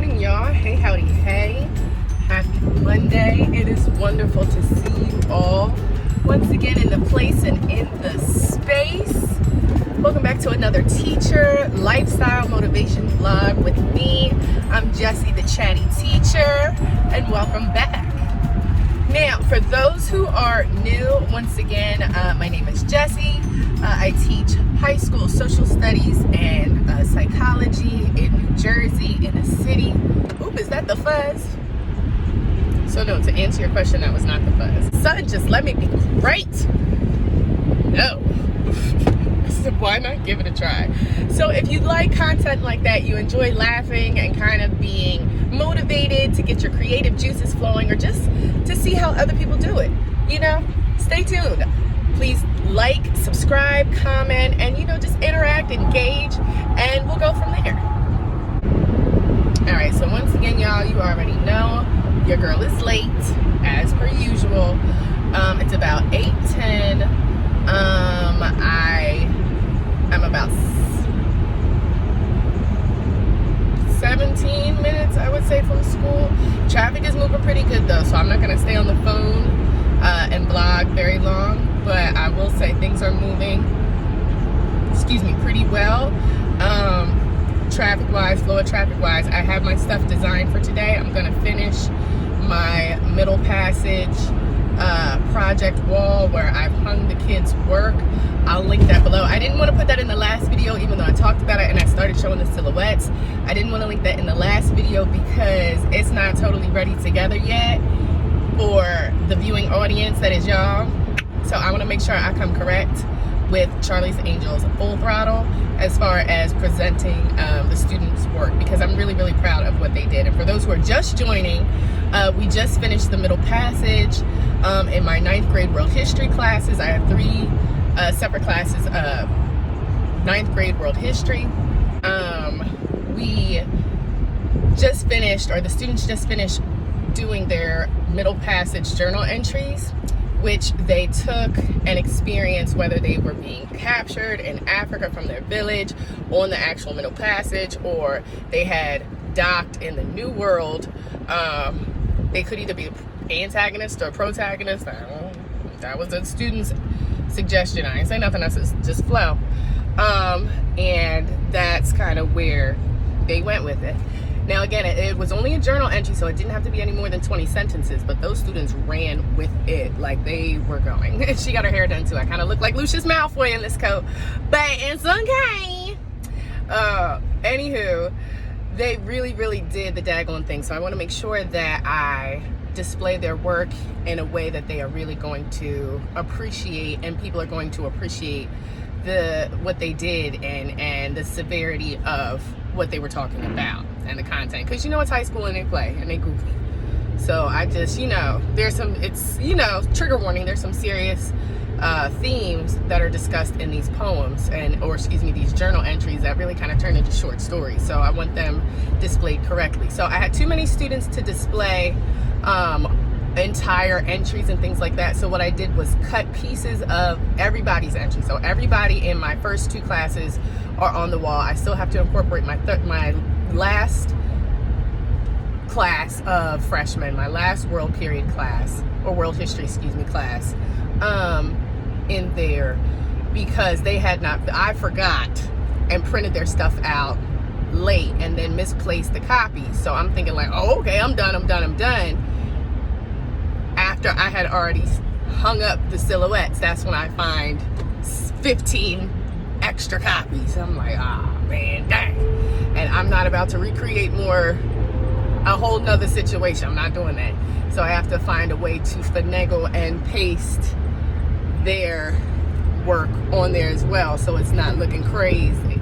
morning, y'all. Hey, howdy, hey. Happy Monday. It is wonderful to see you all once again in the place and in the space. Welcome back to another teacher lifestyle motivation vlog with me. I'm Jessie, the chatty teacher, and welcome back. Now, for those who are new, once again, my name is Jessie. I teach high school social studies and psychology in New Jersey, in a city. Oop, is that the fuzz? So no, to answer your question, that was not the fuzz. Son, just let me be great. No. So why not give it a try? So if you like content like that, you enjoy laughing and kind of being motivated to get your creative juices flowing, or just to see how other people do it, stay tuned. Please like, subscribe, comment, and just interact, engage, and we'll go from there. All right, so once again, y'all, you already know your girl is late as per usual. It's about 8:10. I'm about 17 minutes, I would say, from school. Traffic is moving pretty good though, so I'm not gonna stay on the phone and blog very long, but I will say things are moving, pretty well. Traffic-wise, flow of traffic-wise, I have my stuff designed for today. I'm gonna finish my middle passage project wall where I've hung the kids' work. I'll link that below. I didn't want to put that in the last video, even though I talked about it and I started showing the silhouettes. I didn't want to link that in the last video because it's not totally ready together yet for the viewing audience that is y'all. So I want to make sure I come correct with Charlie's Angels full throttle as far as presenting the students' work, because I'm really, really proud of what they did. And for those who are just joining, we just finished the middle passage in my 9th grade world history classes. I have 3 separate classes of 9th grade world history. We just finished, or the students just finished doing their middle passage journal entries, which they took and experienced whether they were being captured in Africa from their village on the actual middle passage, or they had docked in the New World. They could either be antagonist or protagonist. I don't know. That was the student's suggestion. I ain't say nothing else, it's just flow. And that's kind of where they went with it. Now again, it was only a journal entry, so it didn't have to be any more than 20 sentences, but those students ran with it like they were going. She got her hair done too. I kind of look like Lucius Malfoy in this coat, but it's okay. Anywho, they really, really did the daggone thing, so I want to make sure that I display their work in a way that they are really going to appreciate, and people are going to appreciate what they did and the severity of what they were talking about and the content, because it's high school and they play and they goofy. So I just, there's some, trigger warning, there's some serious themes that are discussed in these poems these journal entries that really kind of turn into short stories. So I want them displayed correctly. So I had too many students to display entire entries and things like that. So what I did was cut pieces of everybody's entry. So everybody in my first 2 classes are on the wall. I still have to incorporate my last class of freshmen, my last world period class, or world history, class, in there, because they had not, I forgot and printed their stuff out late and then misplaced the copies. So I'm thinking like, oh, okay, I'm done. After I had already hung up the silhouettes, that's when I find 15 extra copies. I'm like, man, dang. And I'm not about to recreate a whole nother situation. I'm not doing that. So I have to find a way to finagle and paste their work on there as well, so it's not looking crazy.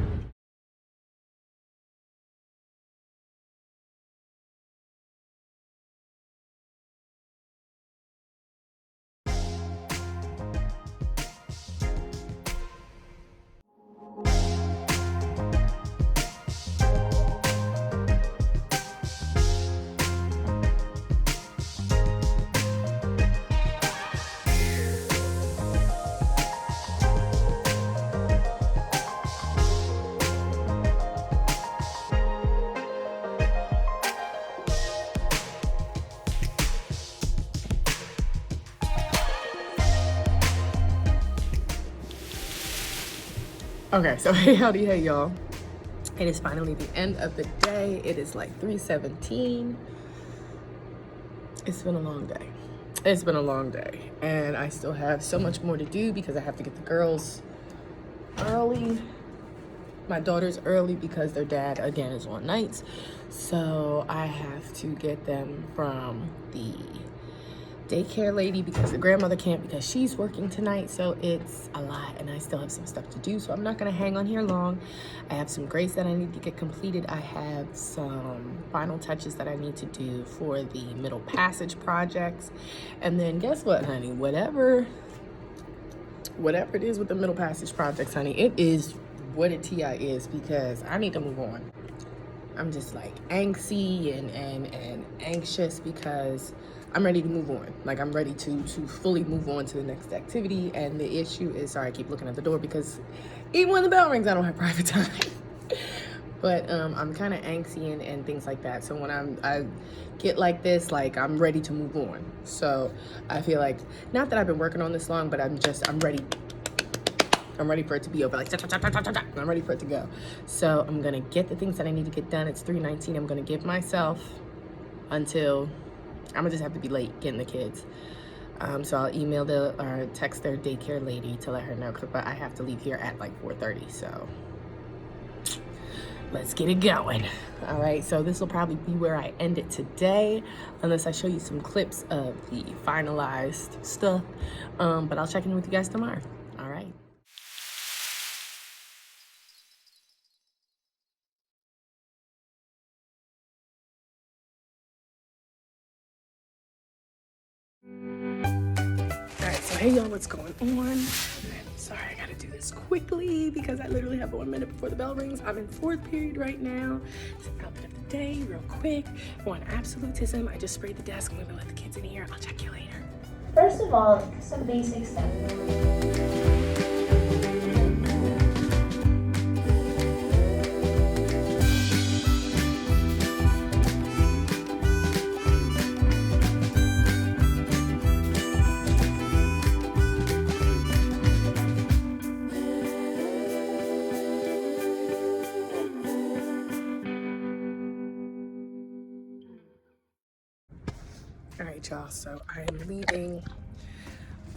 Okay, so hey, howdy, hey, y'all. It is finally the end of the day. It is like 3:17. It's been a long day. It's been a long day. And I still have so much more to do because I have to get the girls early. My daughters early because their dad, again, is on nights. So I have to get them from the daycare lady because the grandmother can't because she's working tonight. So it's a lot and I still have some stuff to do. So I'm not gonna hang on here long. I have some grades that I need to get completed. I have some final touches that I need to do for the middle passage projects. And then guess what, honey? Whatever it is with the middle passage projects, honey, it is what a TI is because I need to move on. I'm just like angsty and anxious because I'm ready to move on. Like I'm ready to fully move on to the next activity. And the issue is, sorry, I keep looking at the door because even when the bell rings, I don't have private time. But I'm kind of angsty and things like that. So when I get like this, like I'm ready to move on. So I feel like, not that I've been working on this long, but I'm ready. I'm ready for it to be over, like, I'm ready for it to go. So I'm gonna get the things that I need to get done. It's 3:19. I'm gonna give myself until, I'm gonna just have to be late getting the kids. So I'll email or text their daycare lady to let her know, but I have to leave here at like 4:30, so let's get it going. All right, so this will probably be where I end it today, unless I show you some clips of the finalized stuff, but I'll check in with you guys tomorrow. All right. Alright, so hey y'all, what's going on? Sorry, I gotta do this quickly because I literally have 1 minute before the bell rings. I'm in 4th period right now. It's an outfit of the day, real quick. We're on Absolutism. I just sprayed the desk. I'm gonna let the kids in here. I'll check you later. First of all, some basic stuff. All right, y'all, so I am leaving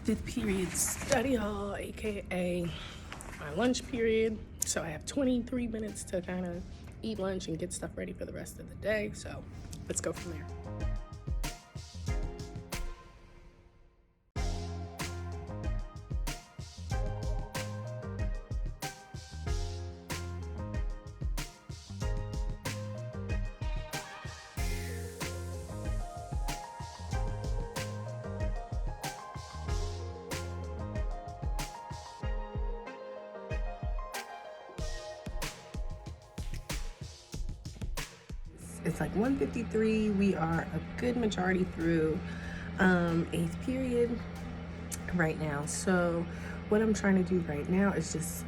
5th period study hall, AKA my lunch period. So I have 23 minutes to kind of eat lunch and get stuff ready for the rest of the day. So let's go from there. It's like 1:53. We are a good majority through 8th period right now. So what I'm trying to do right now is just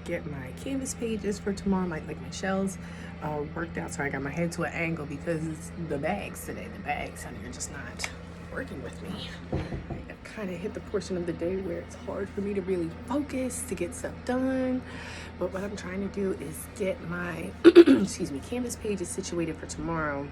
get my canvas pages for tomorrow, like my shells worked out. Sorry, I got my head to an angle because the bags today, honey, are just not working with me. I've kind of hit the portion of the day where it's hard for me to really focus to get stuff done. But what I'm trying to do is get my excuse me, canvas pages situated for tomorrow,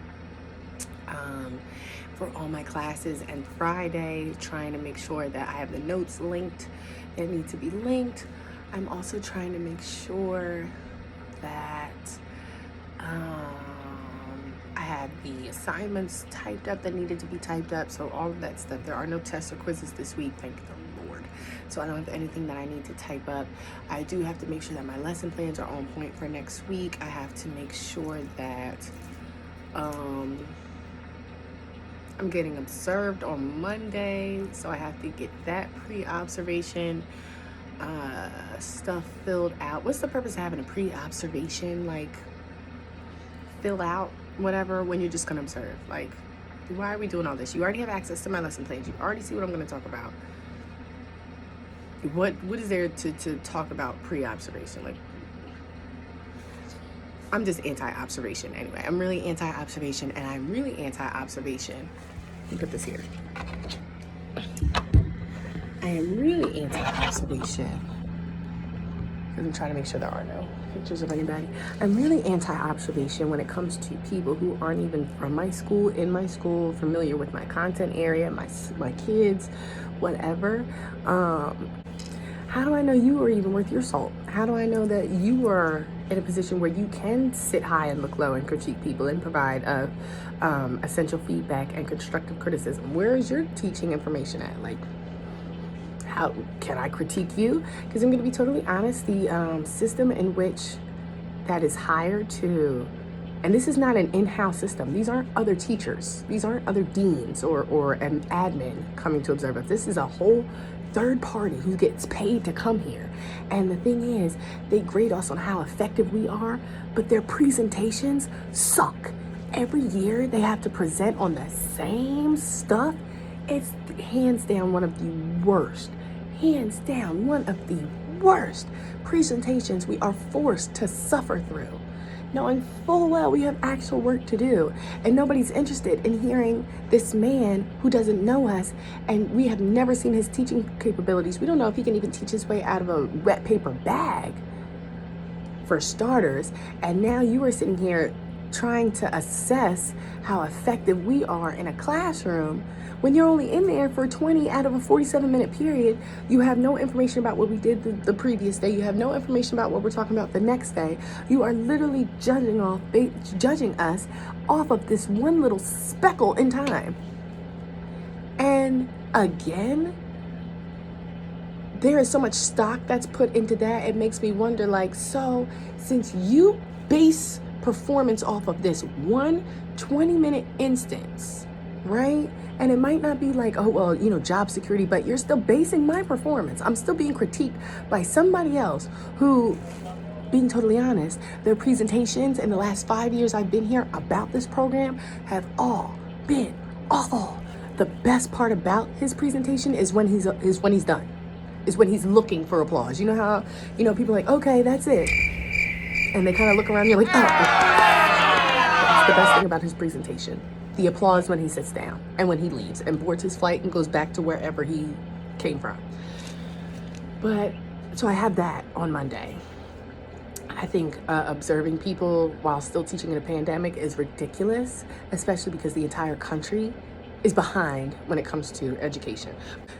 for all my classes, and Friday trying to make sure that I have the notes linked that need to be linked. I'm also trying to make sure that I have the assignments typed up that needed to be typed up. So all of that stuff. There are no tests or quizzes this week, thank the Lord. So I don't have anything that I need to type up. I do have to make sure that my lesson plans are on point for next week. I have to make sure that I'm getting observed on Monday. So I have to get that pre-observation stuff filled out. What's the purpose of having a pre-observation, like, fill out whatever when you're just gonna observe? Like, why are we doing all this? You already have access to my lesson plans. You already see what I'm gonna talk about. What is there to talk about pre-observation? Like, I'm just anti-observation anyway. I'm really anti-observation, and I'm really anti-observation. Let me put this here. I am really anti-observation because I'm trying to make sure there are no pictures of anybody. I'm really anti-observation when it comes to people who aren't even from my school, in my school, familiar with my content area, my kids, whatever. How do I know you are even worth your salt? How do I know that you are in a position where you can sit high and look low and critique people and provide essential feedback and constructive criticism? Where is your teaching information at? Like, how can I critique you? Because I'm going to be totally honest, the system in which that is hired to, and this is not an in-house system. These aren't other teachers. These aren't other deans or an admin coming to observe us. This is a whole third party who gets paid to come here. And the thing is, they grade us on how effective we are, but their presentations suck. Every year they have to present on the same stuff. It's hands down one of the worst, presentations we are forced to suffer through, knowing full well we have actual work to do, and nobody's interested in hearing this man who doesn't know us, and we have never seen his teaching capabilities. We don't know if he can even teach his way out of a wet paper bag, for starters. And now you are sitting here trying to assess how effective we are in a classroom when you're only in there for 20 out of a 47-minute period. You have no information about what we did the previous day. You have no information about what we're talking about the next day. You are literally judging us off of this one little speckle in time. And again, there is so much stock that's put into that. It makes me wonder, like, so since you base performance off of this one 20-minute instance, right? And it might not be like, oh, well, you know, job security, but you're still basing my performance. I'm still being critiqued by somebody else who, being totally honest, their presentations in the last 5 years I've been here about this program have all been awful. The best part about his presentation is when he's done, is when he's looking for applause. You know how, you know, people are like, okay, that's it. And they kind of look around and you're like, oh. That's the best thing about his presentation. The applause when he sits down and when he leaves and boards his flight and goes back to wherever he came from. But, so I had that on Monday. I think observing people while still teaching in a pandemic is ridiculous, especially because the entire country is behind when it comes to education.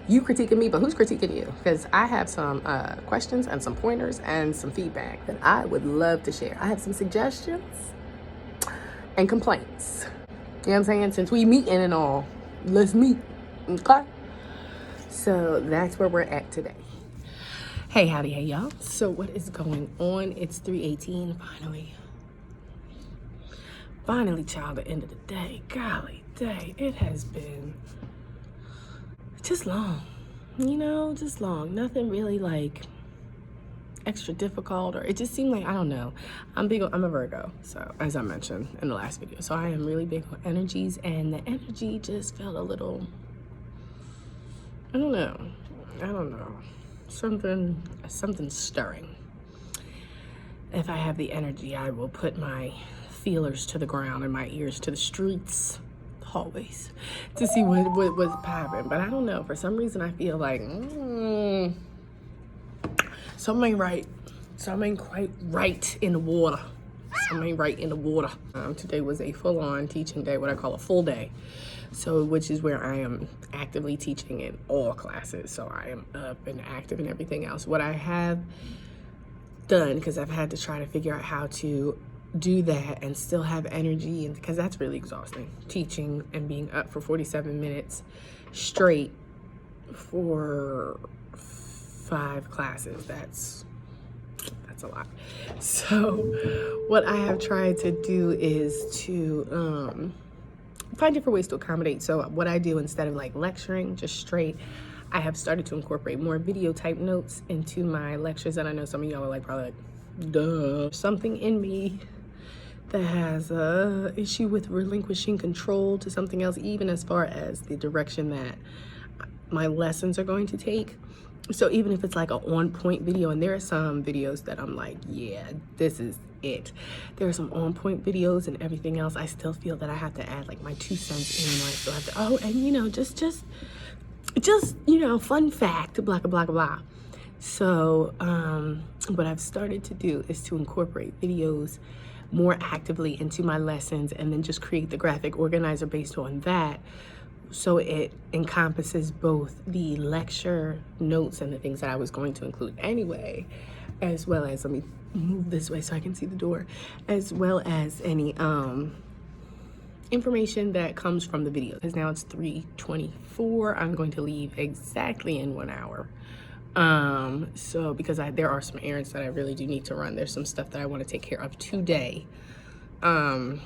You critiquing me, but who's critiquing you? Because I have some questions and some pointers and some feedback that I would love to share. I have some suggestions and complaints. You know what I'm saying? Since we meeting and all, let's meet, okay? So that's where we're at today. Hey, howdy, hey, y'all. So what is going on? It's 3:18, finally, child, the end of the day. Golly day, it has been just long, you know, just long. Nothing really like extra difficult, or it just seemed like, I don't know. I'm a Virgo, so as I mentioned in the last video, so I am really big on energies, and the energy just felt a little, I don't know, something stirring. If I have the energy, I will put my feelers to the ground and my ears to the streets, hallways, to see what's popping. But I don't know, for some reason I feel like something ain't right. Something ain't quite right in the water. Something ain't right in the water. Today was a full-on teaching day, what I call a full day. So, which is where I am actively teaching in all classes. So I am up and active and everything else. What I have done, because I've had to try to figure out how to do that and still have energy, and because that's really exhausting, teaching and being up for 47 minutes straight for 5 classes. That's a lot. So what I have tried to do is to find different ways to accommodate. So what I do, instead of like lecturing just straight, I have started to incorporate more video type notes into my lectures. And I know some of y'all are like, probably like, duh. Something in me that has a issue with relinquishing control to something else, even as far as the direction that my lessons are going to take. So even if it's like an on-point video, and there are some videos that I'm like, yeah, this is it. There are some on-point videos and everything else. I still feel that I have to add like my 2 cents in, and I still have to, and you know, just you know, fun fact, blah, blah, blah, blah. So what I've started to do is to incorporate videos more actively into my lessons, and then just create the graphic organizer based on that, so it encompasses both the lecture notes and the things that I was going to include anyway, as well as, let me move this way so I can see the door, as well as any information that comes from the video. Because now it's 3:24, I'm going to leave exactly in 1 hour. So because there are some errands that I really do need to run. There's some stuff that I want to take care of today. Yeah,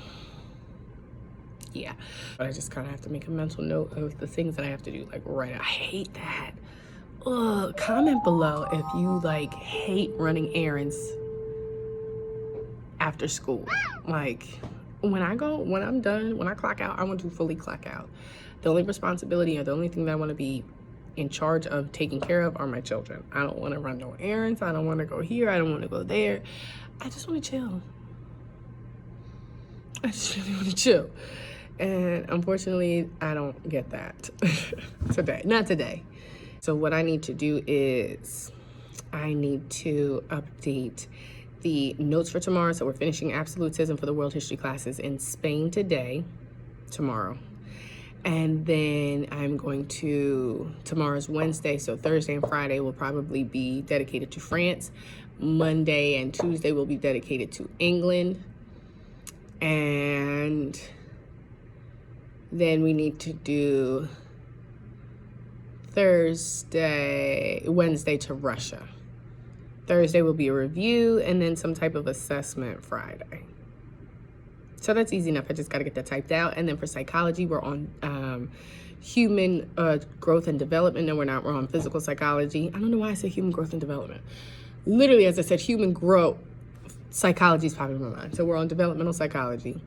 but I just kind of have to make a mental note of the things that I have to do, like, right. I hate that. Ugh, comment below if you like hate running errands after school. Like, when I'm done, when I clock out, I want to fully clock out. The only responsibility or the only thing that I want to be in charge of taking care of are my children. I don't want to run no errands. I don't want to go here. I don't want to go there. I just want to chill. I just really want to chill. And unfortunately, I don't get that today. Not today. So what I need to do is I need to update the notes for tomorrow. So we're finishing Absolutism for the world history classes in Spain tomorrow. And then I'm going to, tomorrow's Wednesday, so Thursday and Friday will probably be dedicated to France. Monday and Tuesday will be dedicated to England. And then we need to do Wednesday to Russia. Thursday will be a review, and then some type of assessment Friday. So that's easy enough. I just got to get that typed out. And then for psychology, we're on human growth and development. No, we're not. We're on physical psychology. I don't know why I said human growth and development. Literally, as I said, human growth, psychology is popping in my mind. So we're on developmental psychology.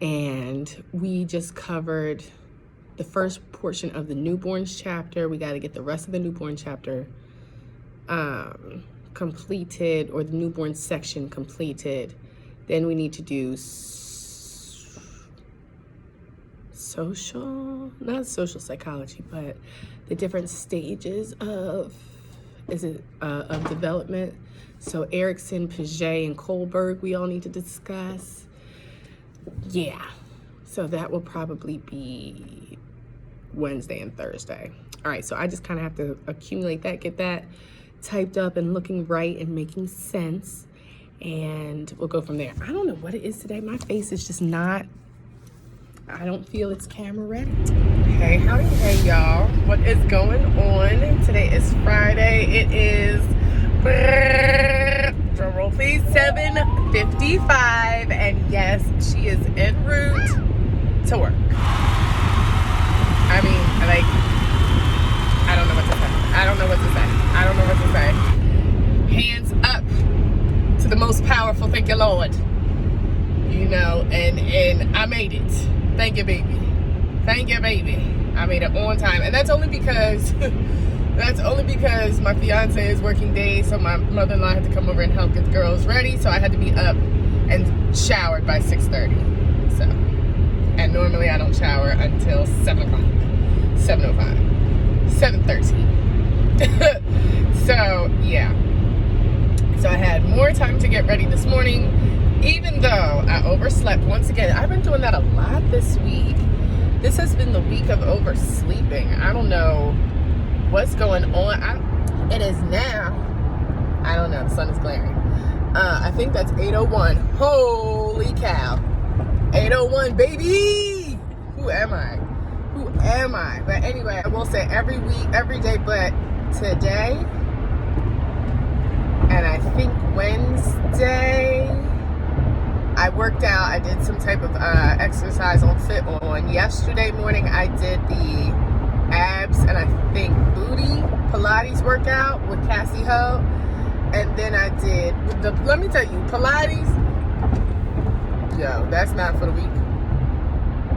And we just covered the first portion of the newborns chapter. We got to get the rest of the newborn chapter completed, or the newborn section completed. Then we need to do not social psychology, but the different stages of development. So Erickson, Piaget, and Kohlberg, we all need to discuss. Yeah, so that will probably be Wednesday and Thursday. All right, so I just kind of have to accumulate that, get that typed up and looking right and making sense, and we'll go from there. I don't know what it is today. My face is just not, I don't feel it's camera ready. Hey, howdy, hey y'all. What is going on? Today is Friday. It is, drum roll please, 7:55, and yes, she is en route to work. I mean, like, I don't know what to say. I don't know what to say. Hands up to the most powerful, thank you, Lord. You know, and I made it. Thank you, baby. Thank you, baby. I made it on time. And that's only because my fiance is working days, so my mother-in-law had to come over and help get the girls ready, so I had to be up and showered by 6:30. So, and normally I don't shower until 7 o'clock. 7:05. 7:13. So, yeah. So I had more time to get ready this morning, even though I overslept once again. I've been doing that a lot this week. This has been the week of oversleeping. I don't know what's going on. It is now, I don't know, the sun is glaring. I think that's 8:01. Holy cow. 8:01, baby. Who am I? But anyway, I will say every week, every day, but today, and I think Wednesday, I worked out. I did some type of exercise on Fit On. Yesterday morning, I did the abs and I think booty Pilates workout with Cassie Ho. And then I did let me tell you, Pilates, yo, that's not for the weak.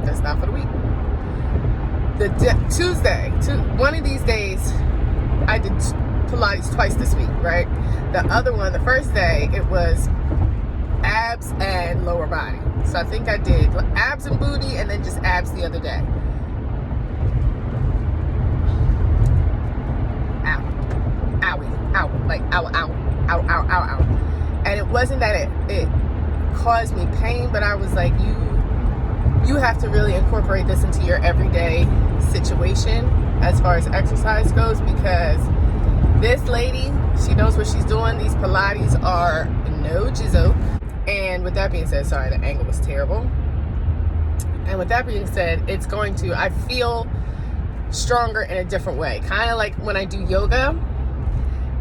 That's not for the weak. Tuesday, one of these days, I did Pilates twice this week, right? The other one, the first day, it was abs and lower body. So I think I did abs and booty and then just abs the other day. Ow. Owie. ow, like ow, ow, ow, ow, ow, ow. And it wasn't that it caused me pain, but I was like, you have to really incorporate this into your everyday situation as far as exercise goes, because this lady, she knows what she's doing. These Pilates are no jizo. And with that being said, sorry, the angle was terrible. And with that being said, I feel stronger in a different way. Kind of like when I do yoga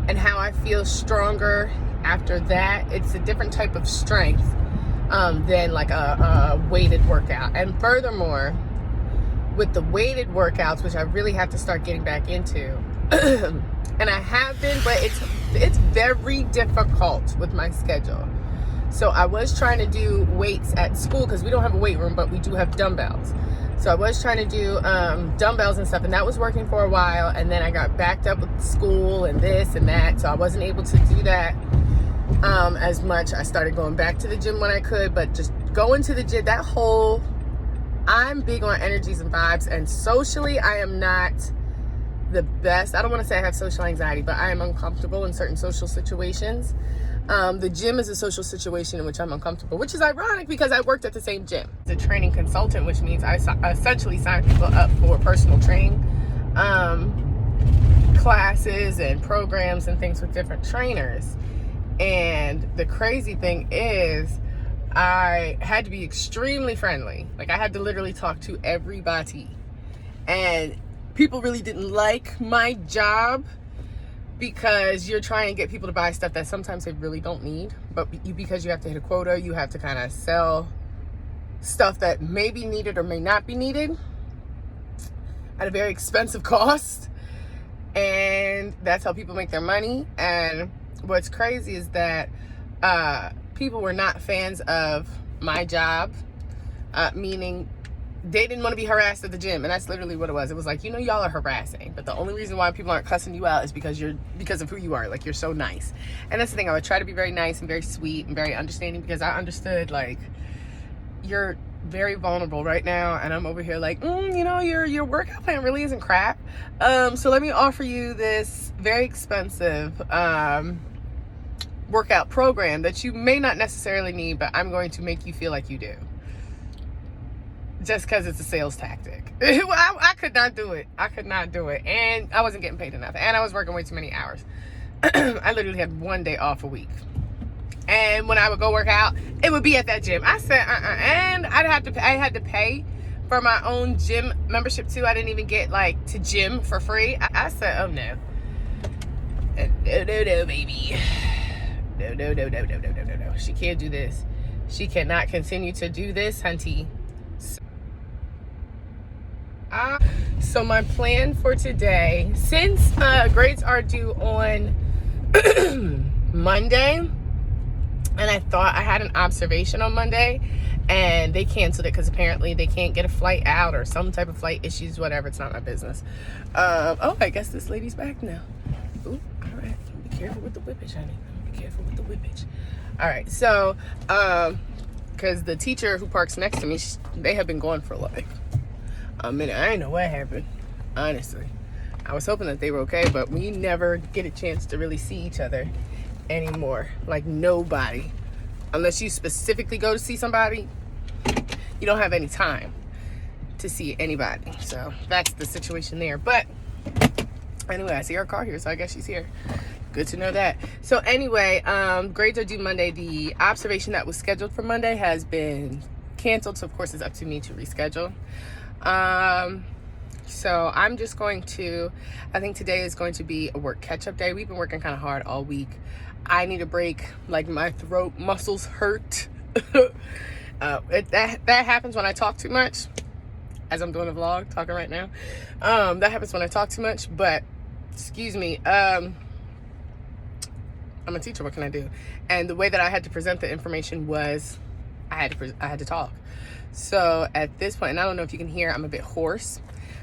and how I feel stronger after that. It's a different type of strength than like a weighted workout. And furthermore, with the weighted workouts, which I really have to start getting back into, and I have been, but it's very difficult with my schedule. So I was trying to do weights at school because we don't have a weight room, but we do have dumbbells. So I was trying to do dumbbells and stuff, and that was working for a while. And then I got backed up with school and this and that, so I wasn't able to do that as much. I started going back to the gym when I could, but just going to the gym, I'm big on energies and vibes, and socially I am not the best. I don't want to say I have social anxiety, but I am uncomfortable in certain social situations. The gym is a social situation in which I'm uncomfortable, which is ironic because I worked at the same gym. The training consultant, which means I essentially sign people up for personal training classes and programs and things with different trainers. And the crazy thing is, I had to be extremely friendly. Like, I had to literally talk to everybody. And people really didn't like my job because you're trying to get people to buy stuff that sometimes they really don't need. But because you have to hit a quota, you have to kind of sell stuff that may be needed or may not be needed at a very expensive cost. And that's how people make their money. And what's crazy is that people were not fans of my job, meaning they didn't want to be harassed at the gym. And that's literally what it was. It was like, y'all are harassing, but the only reason why people aren't cussing you out is because of who you are. Like, you're so nice. And that's the thing. I would try to be very nice and very sweet and very understanding, because I understood, like, you're very vulnerable right now, and I'm over here like, your workout plan really isn't crap. So let me offer you this very expensive workout program that you may not necessarily need, but I'm going to make you feel like you do. Just because it's a sales tactic. I could not do it. And I wasn't getting paid enough. And I was working way too many hours. I literally had one day off a week. And when I would go work out, it would be at that gym. I said, And I had to pay for my own gym membership too. I didn't even get to gym for free. I said, oh no. No, baby. No. She can't do this. She cannot continue to do this, hunty. So my plan for today, since grades are due on Monday, and I thought I had an observation on Monday, and they canceled it because apparently they can't get a flight out or some type of flight issues, whatever. It's not my business. I guess this lady's back now. Ooh, all right. Be careful with the whippage, honey. Be careful with the whippage. All right. So, because the teacher who parks next to me, they have been gone for a minute. I didn't know what happened, honestly. I was hoping that they were okay, but we never get a chance to really see each other anymore. Like, nobody. Unless you specifically go to see somebody, you don't have any time to see anybody. So that's the situation there. But anyway, I see her car here, so I guess she's here. Good to know that. So anyway, grades are due Monday. The observation that was scheduled for Monday has been canceled, so of course it's up to me to reschedule. So I'm just going to, I think today is going to be a work catch-up day. We've been working kind of hard all week. I need a break. Like, my throat muscles hurt. That happens when I talk too much, as I'm doing a vlog, talking right now. That happens when I talk too much, but excuse me. I'm a teacher, what can I do? And the way that I had to present the information was I had to talk. So at this point, and I don't know if you can hear, I'm a bit hoarse.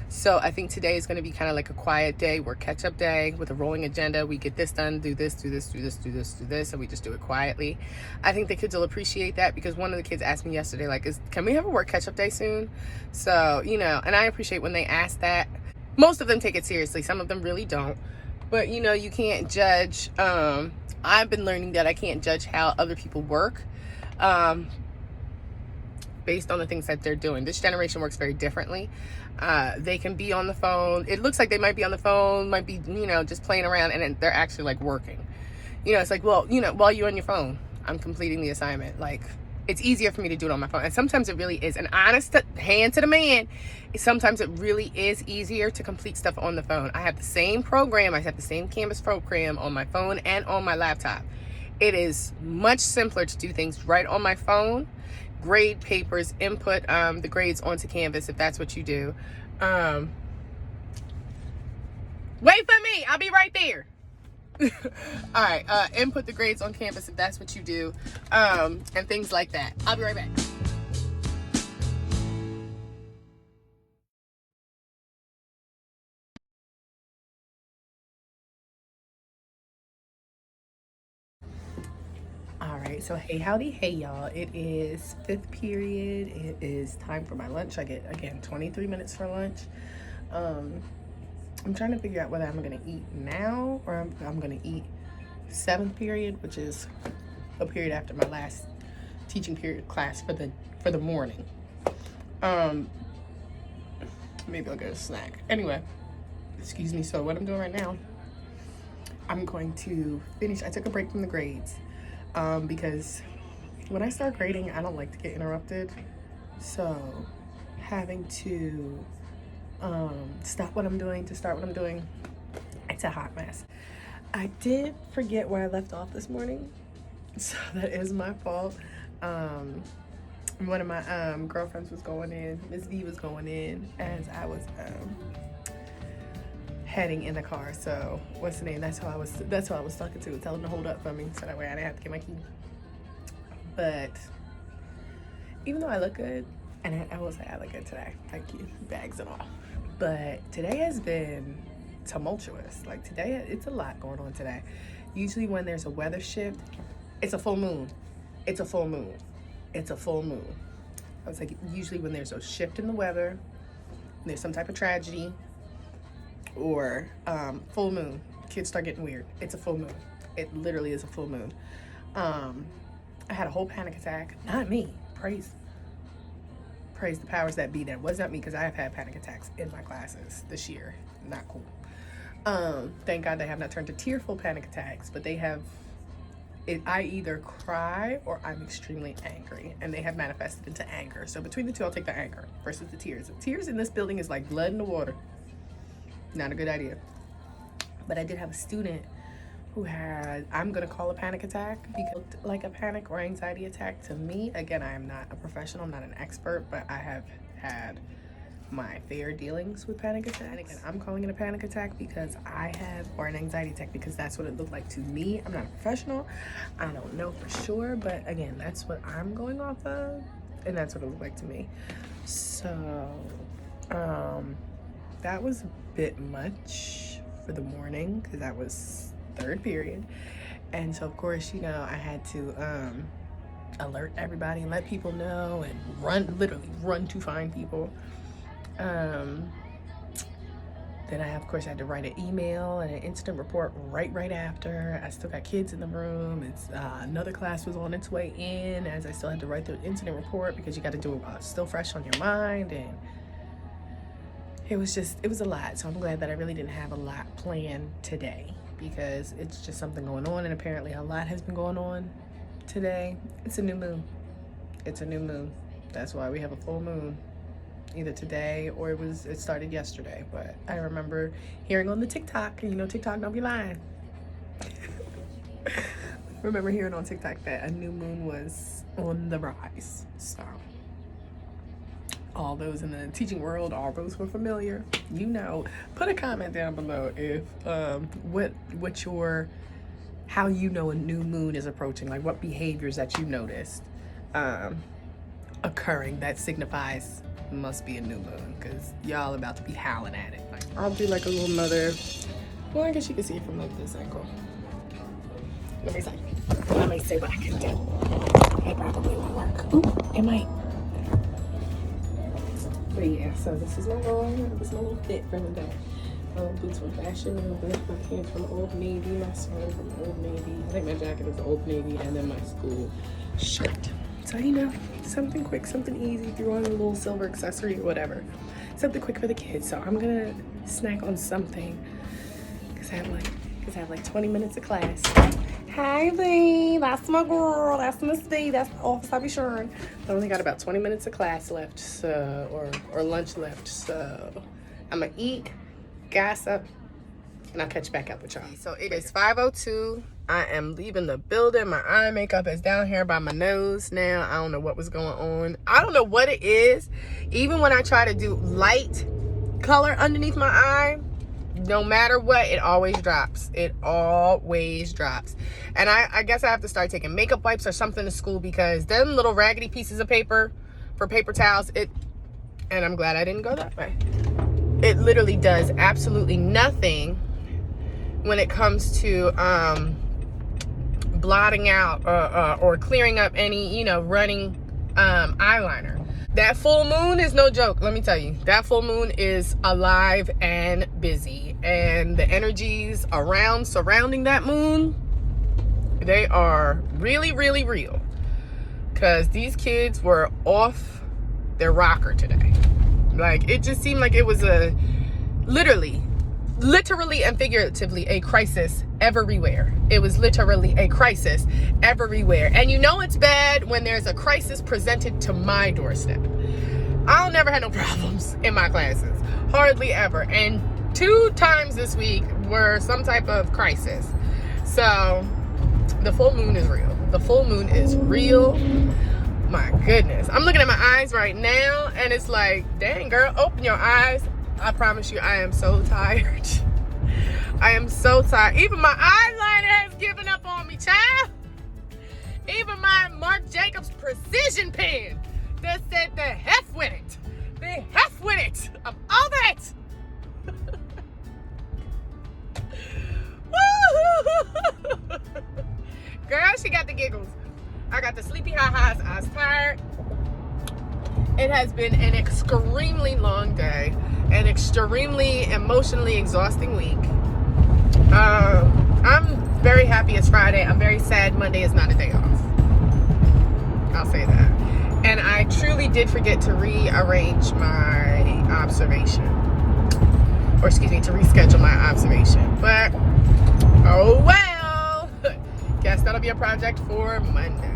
So I think today is going to be kind of like a quiet day, work catch-up day with a rolling agenda. We get this done, do this, and we just do it quietly. I think the kids will appreciate that, because one of the kids asked me yesterday, like, can we have a work catch-up day soon? So, and I appreciate when they ask that. Most of them take it seriously. Some of them really don't. But you know, you can't judge. I've been learning that I can't judge how other people work based on the things that they're doing. This generation works very differently. They can be on the phone. It looks like they might be on the phone, might be, you know, just playing around, and then they're actually like working. You know, it's like, well, you know, while you're on your phone, I'm completing the assignment. Like, it's easier for me to do it on my phone. And sometimes it really is. An honest hand to the man, sometimes it really is easier to complete stuff on the phone. I have the same program. I have the same Canvas program on my phone and on my laptop. It is much simpler to do things right on my phone. Grade papers, input the grades onto Canvas if that's what you do. Wait for me. I'll be right there. All right, input the grades on Canvas if that's what you do, and things like that. I'll be right back. All right, so hey, howdy, hey y'all. It is 5th period. It is time for my lunch. I get, again, 23 minutes for lunch. I'm trying to figure out whether I'm gonna eat now or I'm gonna eat 7th period, which is a period after my last teaching period class for the morning. Maybe I'll get a snack. Anyway, excuse me. So what I'm doing right now, I'm going to finish. I took a break from the grades because when I start grading, I don't like to get interrupted. So having to stop what I'm doing to start what I'm doing, it's a hot mess. I did forget where I left off this morning, so that is my fault. One of my girlfriends was going in, Miss V was going in as I was heading in the car. So what's the name? That's who I was talking to, telling them to hold up for me, so that way I didn't have to get my key. But even though I look good, and I will say I look good today, thank you, bags and all. But today has been tumultuous. Like today, it's a lot going on today. Usually when there's a weather shift, it's a full moon. It's a full moon. It's a full moon. I was like, usually when there's a shift in the weather, there's some type of tragedy or full moon, kids start getting weird. It's a full moon. It literally is a full moon. I had a whole panic attack. Not me. Praise the powers that be. That was not me, because I have had panic attacks in my classes this year. Not cool. Thank God they have not turned to tearful panic attacks, but they have. I either cry or I'm extremely angry, and they have manifested into anger. So between the two, I'll take the anger versus the tears. The tears in this building is like blood in the water. Not a good idea. But I did have a student who had, I'm gonna call a panic attack, because it looked like a panic or anxiety attack to me. Again, I am not a professional, I'm not an expert, but I have had my fair dealings with panic attacks. And I'm calling it a panic attack because or an anxiety attack, because that's what it looked like to me. I'm not a professional, I don't know for sure, but again, that's what I'm going off of, and that's what it looked like to me. So, that was a bit much for the morning, because that was 3rd period. And so of course, you know, I had to alert everybody and let people know, and literally run to find people. Then I, of course, had to write an email and an incident report right after. I still got kids in the room. It's another class was on its way in, as I still had to write the incident report, because you got to do it while it's still fresh on your mind. And it was a lot. So I'm glad that I really didn't have a lot planned today, because it's just something going on, and apparently a lot has been going on today. It's a new moon. It's a new moon. That's why we have a full moon, either today or it started yesterday. But I remember hearing on the TikTok, and you know, TikTok don't be lying. I remember hearing on TikTok that a new moon was on the rise. So all those in the teaching world, all those who are familiar, you know, put a comment down below if how you know a new moon is approaching, like what behaviors that you noticed occurring that signifies must be a new moon, because y'all about to be howling at it. Like, I'll do like a little mother. Well, I guess you can see it from like this angle. Let me see what I can do. It probably won't work. Ooh, it might. But yeah, so this is my little fit for the day. Boots from Fashion Nova, my pants from Old Navy, my sweater from Old Navy. I think my jacket is Old Navy, and then my school shirt. So, you know, something quick, something easy, threw on a little silver accessory or whatever. Something quick for the kids. So I'm gonna snack on something because I have like 20 minutes of class. Hi, Lee. That's my girl. That's Miss B. That's the office I be sure. I only got about 20 minutes of class left, so or lunch left. So I'm gonna eat, gas up, and I'll catch back up with y'all. So it is 5:02. I am leaving the building. My eye makeup is down here by my nose now. I don't know what was going on. I don't know what it is. Even when I try to do light color underneath my eye, no matter what, it always drops. It always drops. And I guess I have to start taking makeup wipes or something to school because them little raggedy pieces of paper for paper towels, and I'm glad I didn't go that way. It literally does absolutely nothing when it comes to blotting out or clearing up any, running eyeliner. That full moon is no joke, let me tell you. That full moon is alive and busy. And the energies surrounding that moon, they are really, really real. Because these kids were off their rocker today. Like, it just seemed like it was a literally and figuratively a crisis everywhere. It was literally a crisis everywhere. And you know it's bad when there's a crisis presented to my doorstep. I'll never have no problems in my classes. Hardly ever. And 2 times this week were some type of crisis. So the full moon is real. The full moon is real. My goodness. I'm looking at my eyes right now and it's like, dang girl, open your eyes. I promise you, I am so tired. I am so tired. Even my eyeliner has given up on me, child. Even my Marc Jacobs precision pen that said the heck with it. The heck with it. I'm over it. Girl, she got the giggles. I got the sleepy ha-has. I was tired. It has been an extremely long day. An extremely emotionally exhausting week. I'm very happy it's Friday. I'm very sad Monday is not a day off. I'll say that. And I truly did forget to rearrange my observation. Or excuse me, to reschedule my observation. But, oh well. Guess that'll be a project for Monday.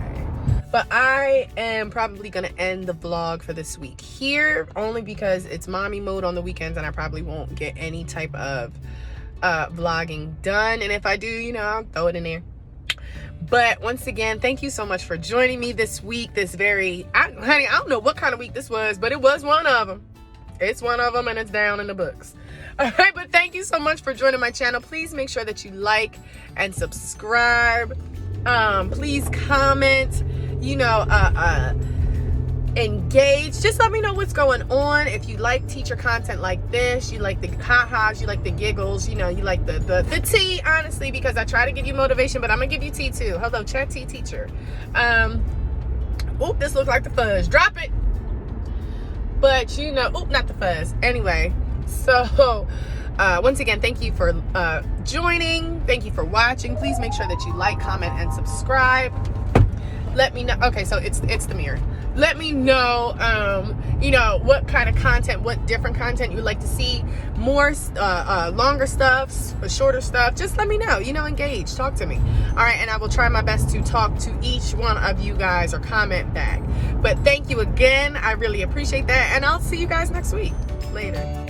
But I am probably going to end the vlog for this week here, only because it's mommy mode on the weekends and I probably won't get any type of vlogging done. And if I do, I'll throw it in there. But once again, thank you so much for joining me this week. Honey, I don't know what kind of week this was, but it was one of them. It's one of them and it's down in the books. All right, but thank you so much for joining my channel. Please make sure that you like and subscribe. Please comment. Engage. Just let me know what's going on. If you like teacher content like this, you like the ha-has, you like the giggles, you like the tea, honestly, because I try to give you motivation, but I'm gonna give you tea too. Hello, chat tea teacher. This looks like the fuzz. Drop it. But not the fuzz. Anyway, so once again, thank you for joining. Thank you for watching. Please make sure that you like, comment, and subscribe. Let me know. Okay, so it's the mirror. Let me know, what kind of content, what different content you'd like to see. More, longer stuff, shorter stuff. Just let me know. Engage. Talk to me. All right, and I will try my best to talk to each one of you guys or comment back. But thank you again. I really appreciate that, and I'll see you guys next week. Later.